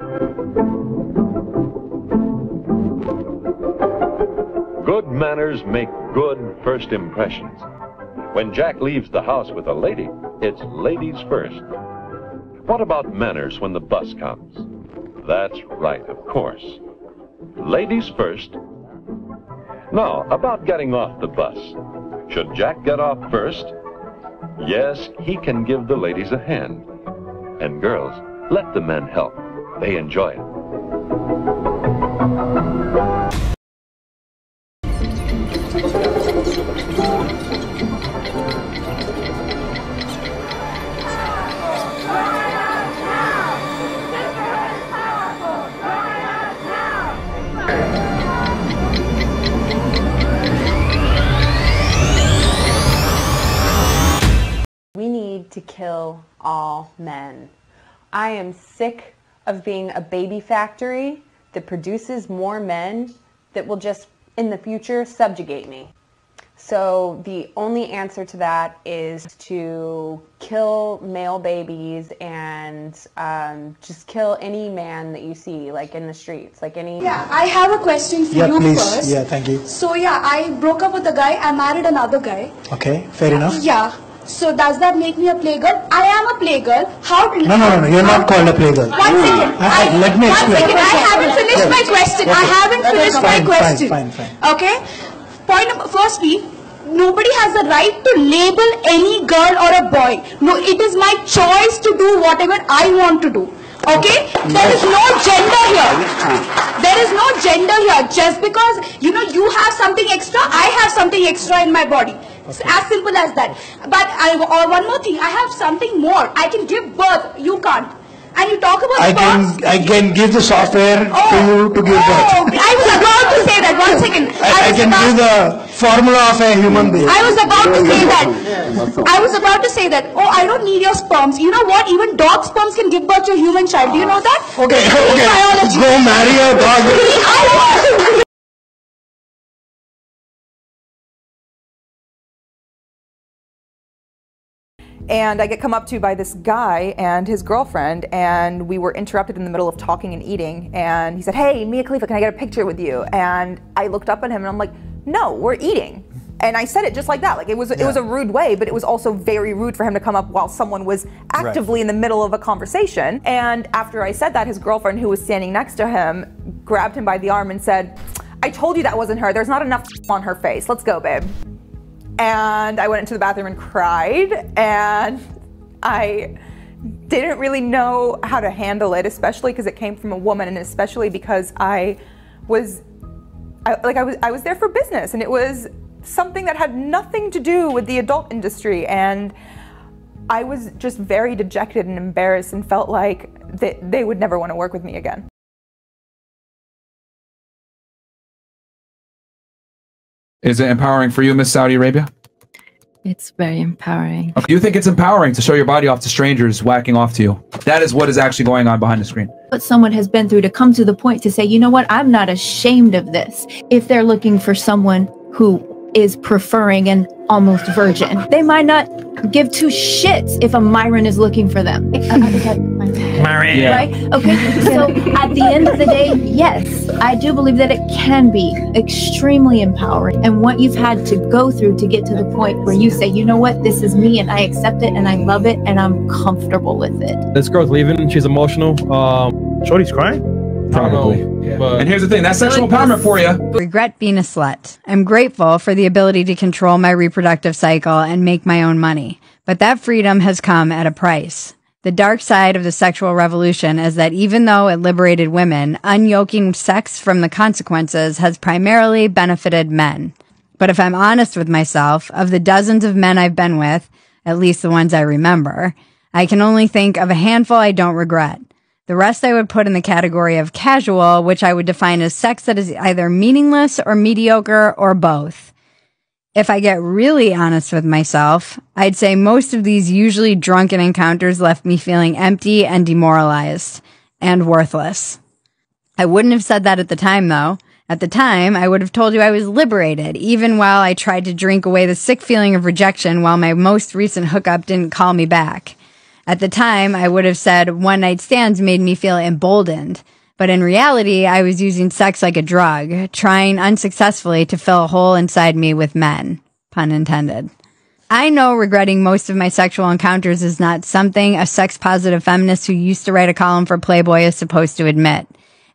Good manners make good first impressions. When Jack leaves the house with a lady, it's ladies first. What about manners when the bus comes? That's right, of course. Ladies first. Now, about getting off the bus. Should Jack get off first? Yes, he can give the ladies a hand. And girls, let the men help. They enjoy it. We need to kill all men. I am sick of being a baby factory that produces more men that will just, in the future, subjugate me. So the only answer to that is to kill male babies and just kill any man that you see, like in the streets, like any... Yeah, I have a question for you please. first. Yeah, thank you. So yeah, I broke up with a guy, I married another guy. Okay, fair enough. Yeah. So does that make me a playgirl? I am a playgirl. How? No, you're not called a playgirl. One second. Let me explain. One second. I haven't finished my question. I haven't finished my question. Fine. Okay. Point number. Firstly, nobody has the right to label any girl or a boy. No, it is my choice to do whatever I want to do. Okay? There is no gender here. There is no gender here. Just because, you know, you have something extra, I have something extra in my body. It's as simple as that. But one more thing, I have something more. I can give birth. You can't. And you talk about I can give the software to you to give birth. I was about to say that. One second. I can give the formula of a human being. I was about to say that. I was about to say that. Oh, I don't need your sperms. You know what? Even dog sperms can give birth to a human child. Do you know that? Okay. Go marry a dog. And I get come up to by this guy and his girlfriend, and we were interrupted in the middle of talking and eating, and he said, "Hey, Mia Khalifa, can I get a picture with you?" And I looked up at him and I'm like, "No, we're eating." And I said it just like that. Like it was a rude way, but it was also very rude for him to come up while someone was actively in the middle of a conversation. And after I said that, his girlfriend, who was standing next to him, grabbed him by the arm and said, "I told you that wasn't her. There's not enough on her face. Let's go, babe." And I went into the bathroom and cried, and I didn't really know how to handle it, especially because it came from a woman, and especially because I was there for business, and it was something that had nothing to do with the adult industry, and I was just very dejected and embarrassed and felt like they would never want to work with me again. Is it empowering for you, Miss Saudi Arabia? It's very empowering. Do you think it's empowering to show your body off to strangers whacking off to you? That is what is actually going on behind the screen. What someone has been through to come to the point to say, you know what, I'm not ashamed of this. If they're looking for someone who is preferring an almost virgin, they might not give two shits if a Myron is looking for them. Myron. Yeah. Right? Okay. So at the end of the day, yes, I do believe that it can be extremely empowering. And what you've had to go through to get to the point where you say, you know what, this is me and I accept it and I love it and I'm comfortable with it. This girl's leaving. She's emotional. Shorty's crying. Probably. Yeah. And here's the thing, that's sexual empowerment for you. Regret being a slut. I'm grateful for the ability to control my reproductive cycle and make my own money. But that freedom has come at a price. The dark side of the sexual revolution is that even though it liberated women, unyoking sex from the consequences has primarily benefited men. But if I'm honest with myself, of the dozens of men I've been with, at least the ones I remember, I can only think of a handful I don't regret. The rest I would put in the category of casual, which I would define as sex that is either meaningless or mediocre or both. If I get really honest with myself, I'd say most of these usually drunken encounters left me feeling empty and demoralized and worthless. I wouldn't have said that at the time, though. At the time, I would have told you I was liberated, even while I tried to drink away the sick feeling of rejection while my most recent hookup didn't call me back. At the time, I would have said one night stands made me feel emboldened. But in reality, I was using sex like a drug, trying unsuccessfully to fill a hole inside me with men. Pun intended. I know regretting most of my sexual encounters is not something a sex-positive feminist who used to write a column for Playboy is supposed to admit.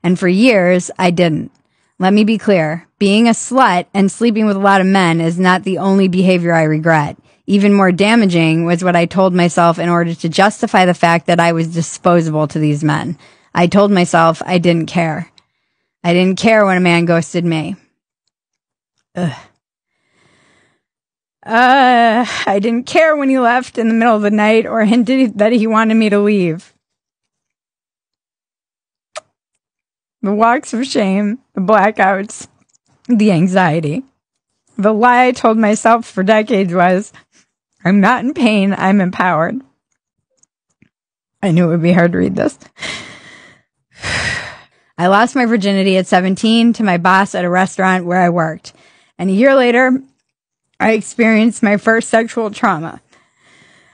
And for years, I didn't. Let me be clear. Being a slut and sleeping with a lot of men is not the only behavior I regret. Even more damaging was what I told myself in order to justify the fact that I was disposable to these men. I told myself I didn't care. I didn't care when a man ghosted me. I didn't care when he left in the middle of the night or hinted that he wanted me to leave. The walks of shame, the blackouts, the anxiety. The lie I told myself for decades was, I'm not in pain, I'm empowered. I knew it would be hard to read this. I lost my virginity at 17 to my boss at a restaurant where I worked. And a year later, I experienced my first sexual trauma.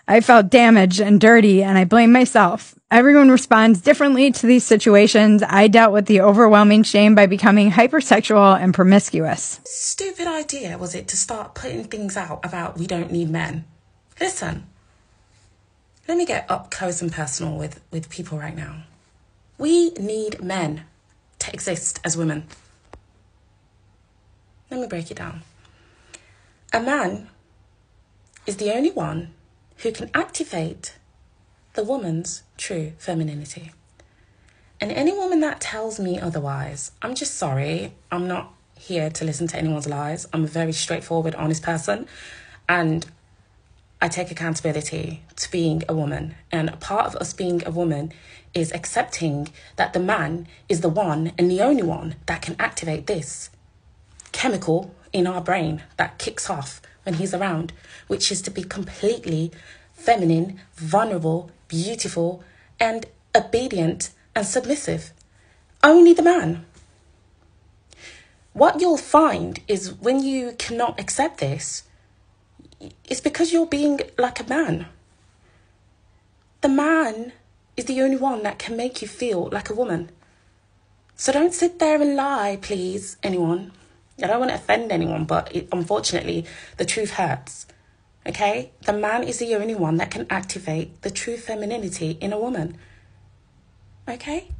I felt damaged and dirty, and I blamed myself. Everyone responds differently to these situations. I dealt with the overwhelming shame by becoming hypersexual and promiscuous. Stupid idea, was it, to start putting things out about we don't need men? Listen, let me get up close and personal with people right now. We need men to exist as women. Let me break it down. A man is the only one who can activate the woman's true femininity. And any woman that tells me otherwise, I'm just sorry. I'm not here to listen to anyone's lies. I'm a very straightforward, honest person. And I take accountability to being a woman. And a part of us being a woman is accepting that the man is the one and the only one that can activate this chemical in our brain that kicks off when he's around, which is to be completely feminine, vulnerable, beautiful, and obedient and submissive. Only the man. What you'll find is when you cannot accept this, it's because you're being like a man. The man is the only one that can make you feel like a woman. So don't sit there and lie, please, anyone. I don't want to offend anyone, but unfortunately, the truth hurts. Okay? The man is the only one that can activate the true femininity in a woman. Okay?